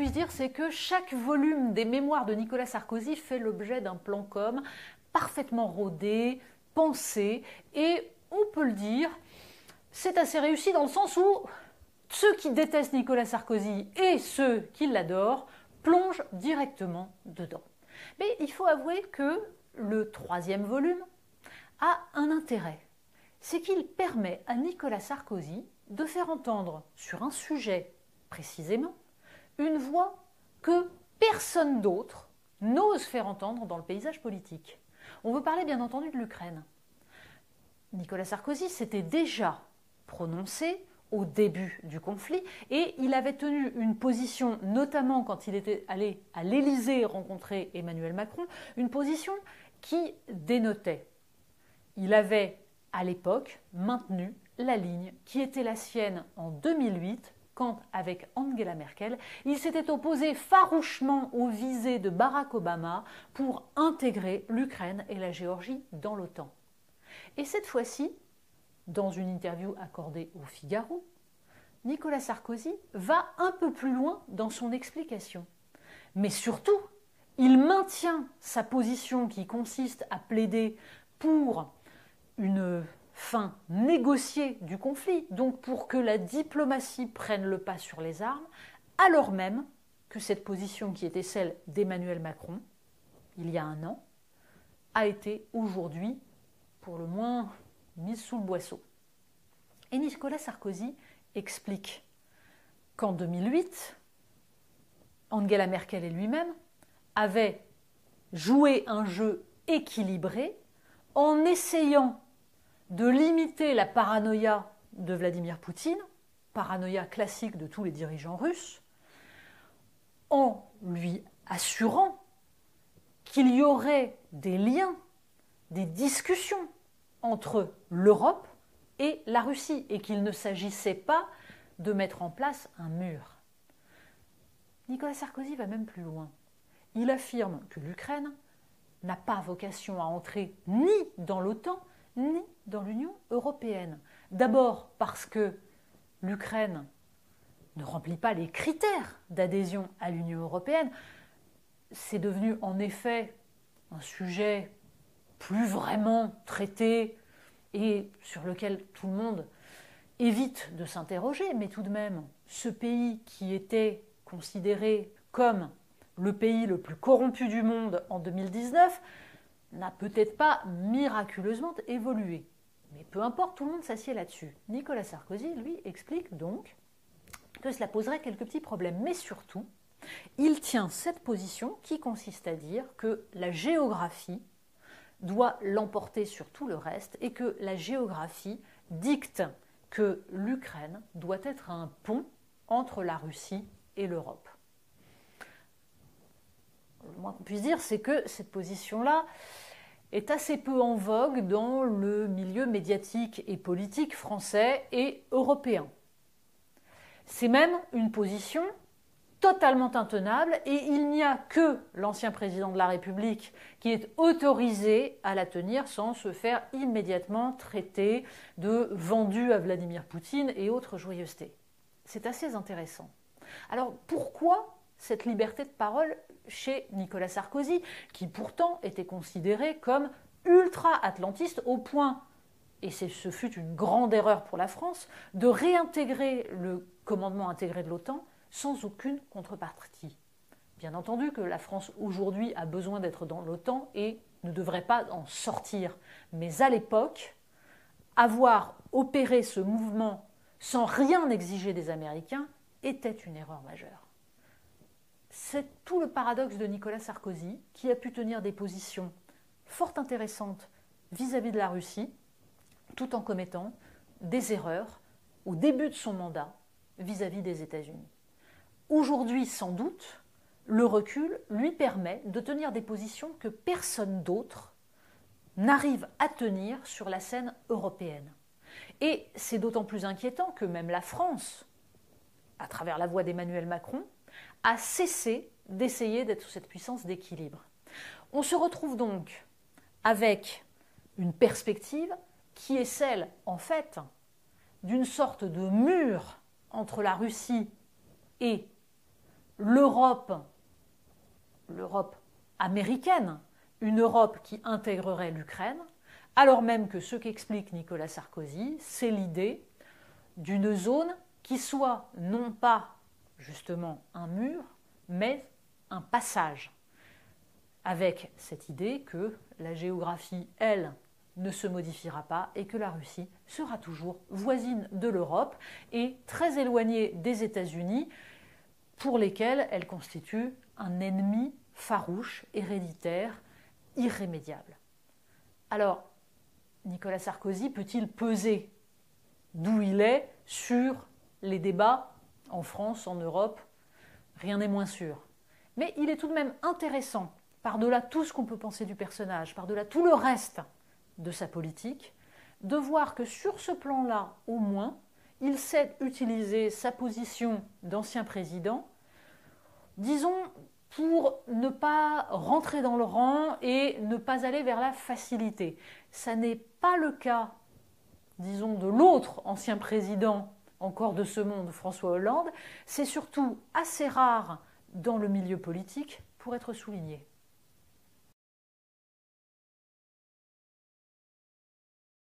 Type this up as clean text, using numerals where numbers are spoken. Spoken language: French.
puisse dire, c'est que chaque volume des mémoires de Nicolas Sarkozy fait l'objet d'un plan com parfaitement rodé, pensé, et on peut le dire, c'est assez réussi dans le sens où ceux qui détestent Nicolas Sarkozy et ceux qui l'adorent plongent directement dedans. Mais il faut avouer que le troisième volume a un intérêt. C'est qu'il permet à Nicolas Sarkozy de faire entendre sur un sujet précisément une voix que personne d'autre n'ose faire entendre dans le paysage politique. On veut parler bien entendu de l'Ukraine. Nicolas Sarkozy s'était déjà prononcé au début du conflit et il avait tenu une position, notamment quand il était allé à l'Élysée rencontrer Emmanuel Macron, une position qui dénotait. Il avait à l'époque maintenu la ligne qui était la sienne en 2008 quand, avec Angela Merkel, il s'était opposé farouchement aux visées de Barack Obama pour intégrer l'Ukraine et la Géorgie dans l'OTAN. Et cette fois-ci, dans une interview accordée au Figaro, Nicolas Sarkozy va un peu plus loin dans son explication. Mais surtout, il maintient sa position qui consiste à plaider pour une fin négociée du conflit, donc pour que la diplomatie prenne le pas sur les armes, alors même que cette position qui était celle d'Emmanuel Macron, il y a un an, a été aujourd'hui, pour le moins, mise sous le boisseau. Et Nicolas Sarkozy explique qu'en 2008, Angela Merkel et lui-même avaient joué un jeu équilibré en essayant de limiter la paranoïa de Vladimir Poutine, paranoïa classique de tous les dirigeants russes, en lui assurant qu'il y aurait des liens, des discussions entre l'Europe et la Russie et qu'il ne s'agissait pas de mettre en place un mur. Nicolas Sarkozy va même plus loin. Il affirme que l'Ukraine n'a pas vocation à entrer ni dans l'OTAN, ni dans l'Union européenne. D'abord parce que l'Ukraine ne remplit pas les critères d'adhésion à l'Union européenne. C'est devenu en effet un sujet plus vraiment traité et sur lequel tout le monde évite de s'interroger, mais tout de même, ce pays qui était considéré comme le pays le plus corrompu du monde en 2019 n'a peut-être pas miraculeusement évolué. Mais peu importe, tout le monde s'assied là-dessus. Nicolas Sarkozy, lui, explique donc que cela poserait quelques petits problèmes. Mais surtout, il tient cette position qui consiste à dire que la géographie doit l'emporter sur tout le reste et que la géographie dicte que l'Ukraine doit être un pont entre la Russie et l'Europe. Le moins qu'on puisse dire, c'est que cette position-là est assez peu en vogue dans le milieu médiatique et politique français et européen. C'est même une position totalement intenable et il n'y a que l'ancien président de la République qui est autorisé à la tenir sans se faire immédiatement traiter de vendu à Vladimir Poutine et autres joyeusetés. C'est assez intéressant. Alors pourquoi cette liberté de parole chez Nicolas Sarkozy, qui pourtant était considéré comme ultra-atlantiste au point, et ce fut une grande erreur pour la France, de réintégrer le commandement intégré de l'OTAN sans aucune contrepartie. Bien entendu que la France aujourd'hui a besoin d'être dans l'OTAN et ne devrait pas en sortir. Mais à l'époque, avoir opéré ce mouvement sans rien exiger des Américains était une erreur majeure. C'est tout le paradoxe de Nicolas Sarkozy qui a pu tenir des positions fort intéressantes vis-à-vis de la Russie, tout en commettant des erreurs au début de son mandat vis-à-vis des États-Unis. Aujourd'hui, sans doute, le recul lui permet de tenir des positions que personne d'autre n'arrive à tenir sur la scène européenne. Et c'est d'autant plus inquiétant que même la France, à travers la voix d'Emmanuel Macron, a cessé d'essayer d'être cette puissance d'équilibre. On se retrouve donc avec une perspective qui est celle, en fait, d'une sorte de mur entre la Russie et l'Europe américaine, une Europe qui intégrerait l'Ukraine, alors même que ce qu'explique Nicolas Sarkozy, c'est l'idée d'une zone qui soit non pas justement un mur, mais un passage, avec cette idée que la géographie, elle, ne se modifiera pas et que la Russie sera toujours voisine de l'Europe et très éloignée des États-Unis, pour lesquels elle constitue un ennemi farouche, héréditaire, irrémédiable. Alors, Nicolas Sarkozy peut-il peser d'où il est sur les débats en France, en Europe? Rien n'est moins sûr. Mais il est tout de même intéressant, par-delà tout ce qu'on peut penser du personnage, par-delà tout le reste de sa politique, de voir que sur ce plan-là, au moins, il sait utiliser sa position d'ancien président, disons, pour ne pas rentrer dans le rang et ne pas aller vers la facilité. Ça n'est pas le cas, disons, de l'autre ancien président encore de ce monde, François Hollande. C'est surtout assez rare dans le milieu politique pour être souligné.